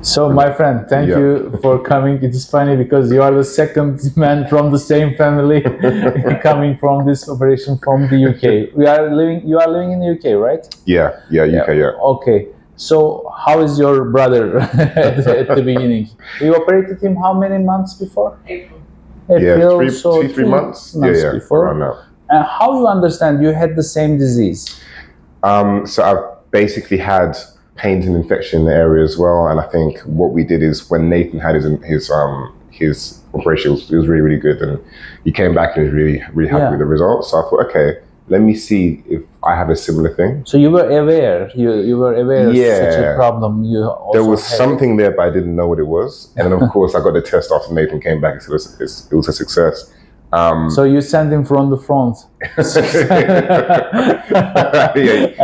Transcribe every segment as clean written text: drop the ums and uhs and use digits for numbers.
So, my friend, thank you for coming. It is funny because you are the second man from the same family coming from this operation from the UK. You are living in the UK, right? Yeah, UK, yeah. Okay. So, how is your brother at the beginning? You operated him how many months before? April, so 3 months. Before. Around now. And how you understand you had the same disease? So I've basically had pains and infection in the area as well, and I think what we did is when Nathan had his operation, it was really, really good, and he came back and was really happy with the results. So I thought, okay, let me see if I have a similar thing. So you were aware, you were aware of such a problem. There was something there, but I didn't know what it was. And then of course I got the test after Nathan came back and said it was a success. So you sent him from the front.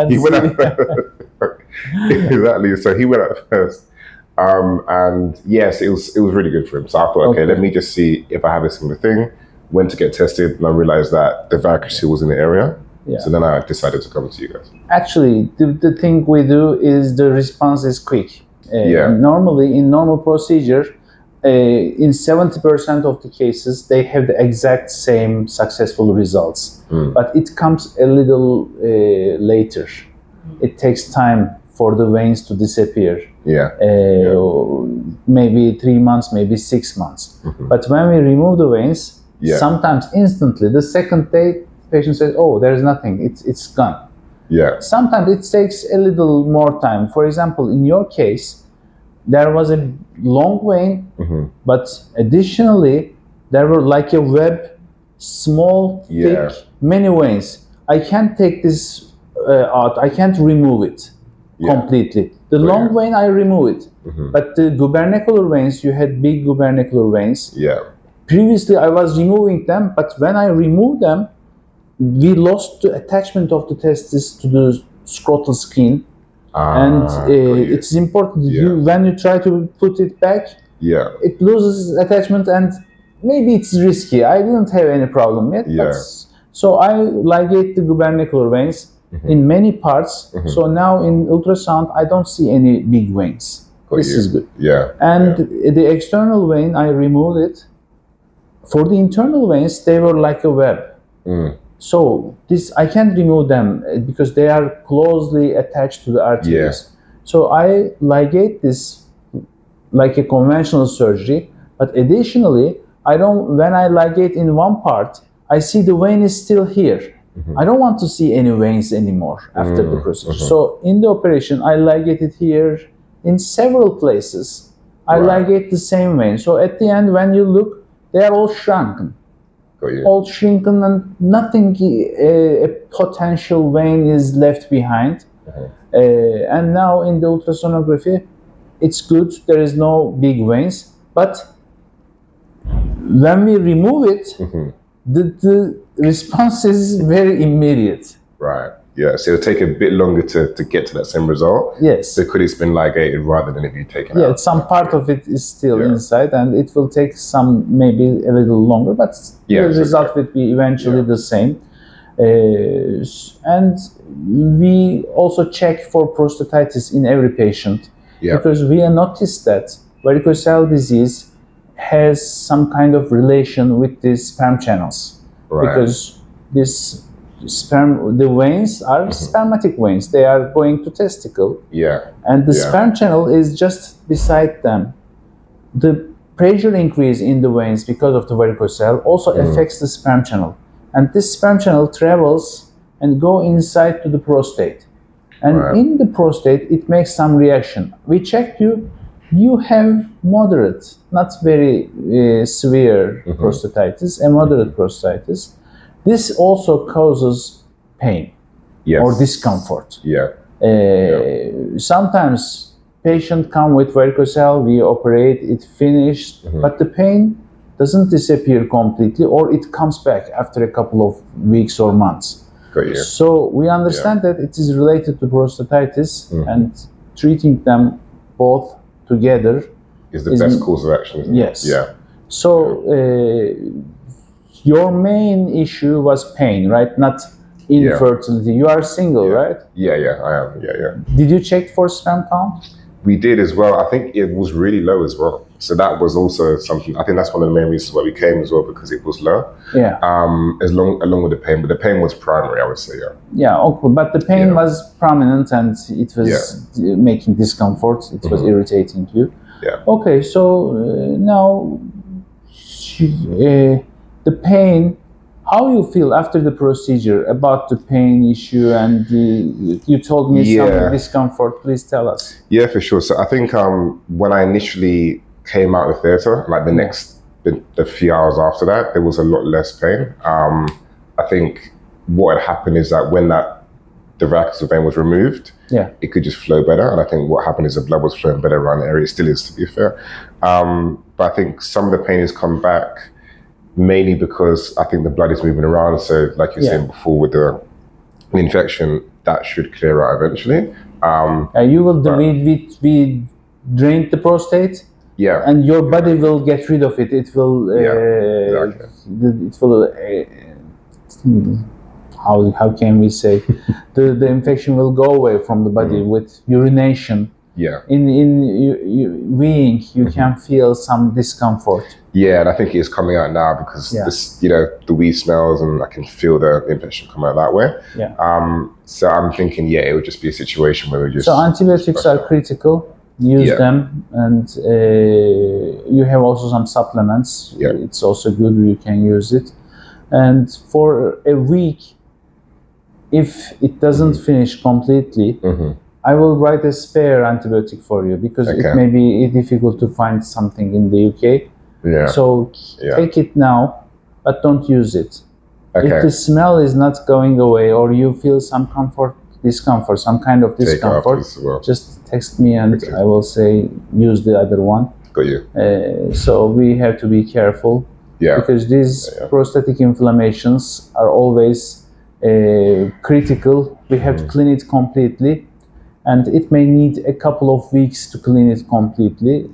He went out first. Exactly. So he went out first. And yes, it was really good for him. So I thought, okay, let me just see if I have a similar thing. Went to get tested, and I realized that the varicocele was in the area. Yeah. So then I decided to come to you guys. Actually, the thing we do is the response is quick. Normally, in normal procedure, in 70% of the cases, they have the exact same successful results. But it comes a little later. It takes time for the veins to disappear. Maybe 3 months, maybe 6 months. But when we remove the veins, sometimes instantly, the second day, the patient says, "Oh, there is nothing. It's gone." Sometimes it takes a little more time. For example, in your case, there was a long vein, but additionally, there were like a web, small, thick, many veins. I can't take this out. I can't remove it completely. The long vein, I remove it. But the gubernacular veins, you had big gubernacular veins. Previously, I was removing them, but when I removed them, we lost the attachment of the testis to the scrotal skin. It's important when you try to put it back, it loses attachment, and maybe it's risky. I didn't have any problem yet. So I ligate the gubernacular veins in many parts. So now in ultrasound, I don't see any big veins. This is good. The external vein, I removed it. For the internal veins, they were like a web. So this I can't remove them because they are closely attached to the arteries. So I ligate this like a conventional surgery, but additionally, when I ligate in one part, I see the vein is still here. I don't want to see any veins anymore after the procedure. So in the operation, I ligate it here in several places. I ligate the same vein. So at the end, when you look, they are all shrunken. All shrunken, and nothing, a potential vein is left behind. And now in the ultrasonography, it's good. There is no big veins. But when we remove it, the response is very immediate. So it'll take a bit longer to get to that same result. Because it's been ligated rather than if you take it out. Some part of it is still inside, and it will take maybe a little longer, but the result will be eventually the same. And we also check for prostatitis in every patient because we noticed that varicocele disease has some kind of relation with the sperm channels because the veins are spermatic veins. They are going to testicle. And the sperm channel is just beside them. The pressure increase in the veins because of the varicocele also affects the sperm channel. And this sperm channel travels and go inside to the prostate. And in the prostate, it makes some reaction. We checked you. You have moderate, not very severe prostatitis, a moderate prostatitis. This also causes pain or discomfort. Sometimes patient come with varicocele, we operate, it finished, but the pain doesn't disappear completely, or it comes back after a couple of weeks or months. So we understand that it is related to prostatitis, and treating them both together is the best course of action, isn't it? So your main issue was pain, right? Not infertility. You are single, right? I am. Did you check for sperm count? We did as well. I think it was really low as well. So that was also something. I think that's one of the main reasons why we came as well, because it was low. Yeah. Along with the pain, but the pain was primary, I would say. Yeah. Yeah. Okay. But the pain was prominent, and it was making discomfort. It was irritating you. Yeah. Okay. So now, the pain. How you feel after the procedure about the pain issue, and you told me some discomfort. Please tell us. Yeah, for sure. So I think when I initially came out of the theatre, like the few hours after that, there was a lot less pain. I think what had happened is that when the varicocele vein was removed, it could just flow better. And I think what happened is the blood was flowing better around the area. It still is, to be fair. But I think some of the pain has come back, mainly because I think the blood is moving around. So like you were saying before, with the infection, that should clear out eventually. You will we drain the prostate, and your body will get rid of it. It will it will how can we say the infection will go away from the body with urination. In weeing, you can feel some discomfort. Yeah, and I think it's coming out now because this, the wee smells, and I can feel the infection come out that way. So I'm thinking, it would just be a situation where we just. So antibiotics are critical. Use them, and you have also some supplements. It's also good. You can use it, and for a week, if it doesn't finish completely. I will write a spare antibiotic for you, because it may be difficult to find something in the UK. So take it now, but don't use it. If the smell is not going away, or you feel some discomfort, some kind of discomfort, just text me, and I will say use the other one. Got you. So we have to be careful, because these prostatic inflammations are always critical. We have to clean it completely. And it may need a couple of weeks to clean it completely.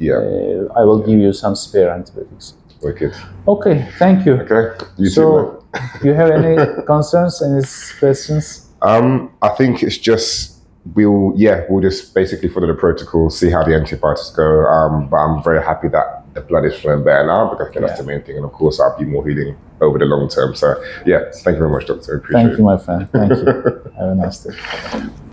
I will give you some spare antibiotics. Wicked. Okay, thank you. Okay, you too. Do you have any concerns, any questions? I think it's just we'll just basically follow the protocol, see how the antibiotics go. But I'm very happy that the blood is flowing better now, because I think that's the main thing. And of course, I'll be more healing over the long term. So thank you very much, Doctor. I appreciate it. Thank you, my friend. Thank you. Have a nice day.